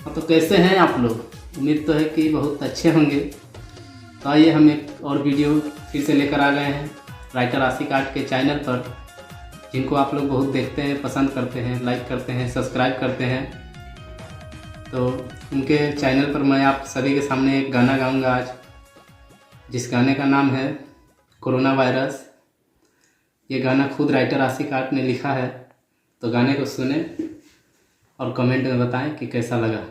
हाँ, तो कैसे हैं आप लोग? उम्मीद तो है कि बहुत अच्छे होंगे। तो आइए हम एक और वीडियो फिर से लेकर आ गए हैं राइटर आशिक आर्ट के चैनल पर, जिनको आप लोग बहुत देखते हैं, पसंद करते हैं, लाइक करते हैं, सब्सक्राइब करते हैं। तो उनके चैनल पर मैं आप सभी के सामने एक गाना गाऊंगा आज, जिस गाने का नाम है कोरोना वायरस। ये गाना खुद राइटर आशिक आर्ट ने लिखा है। तो गाने को सुने और कमेंट में बताएं कि कैसा लगा।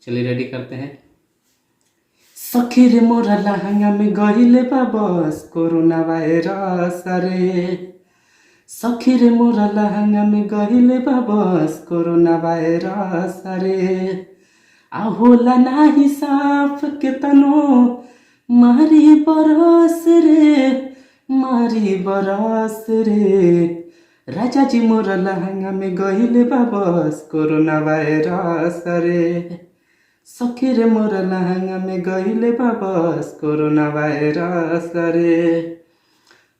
चलिए रेडी करते हैं। सखी रे मोरा लहंगा में गहिले बा बस कोरोना वायरस रे। सखी रे मोरा लहंगा में गहिले बा बस कोरोना वायरस रे। आ होला नाही साफ के तनो मारी बरस रे, मारी बरस रे। राजा जी मोरा लहंगा में गहिले बा बस कोरोना वायरस रे। सखी रे मोरा लहंगा में गहिले बा बस कोरोना वायरस रे।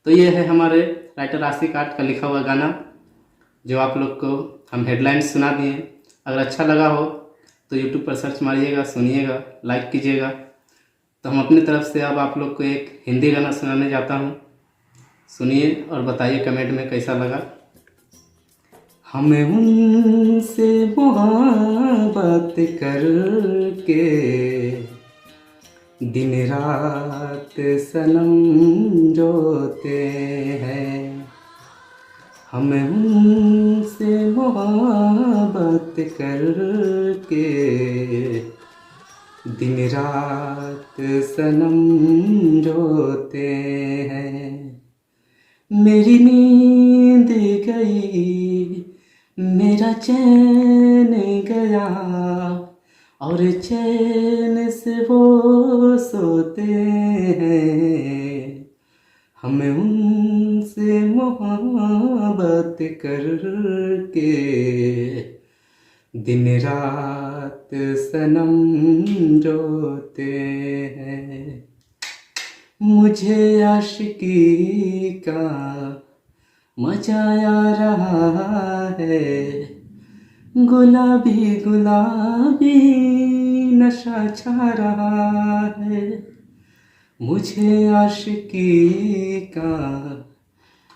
तो ये है हमारे राइटर आशिक आर्ट का लिखा हुआ गाना, जो आप लोग को हम हेडलाइंस सुना दिए। अगर अच्छा लगा हो तो यूट्यूब पर सर्च मारिएगा, सुनिएगा, लाइक कीजिएगा। तो हम अपनी तरफ से अब आप लोग को एक हिंदी गाना सुनाने जाता हूँ। सुनिए और बताइए कमेंट में कैसा लगा। हमें उनसे मोहब्बत करके दिन रात सनम रोते हैं। हमें उनसे मोहब्बत करके दिन रात सनम रोते हैं। मेरी नींद गई, मेरा चैन गया, और चैन से वो सोते हैं। हमें उनसे मोहब्बत करके दिन रात सनम रोते हैं। मुझे आशिकी का मजा आ रहा है, गुलाबी गुलाबी नशा छा रहा है। मुझे आशिकी का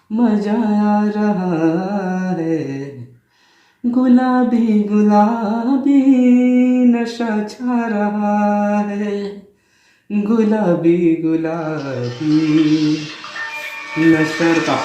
मजा आ रहा है, गुलाबी गुलाबी नशा छा रहा है, गुलाबी गुलाबी नशा का।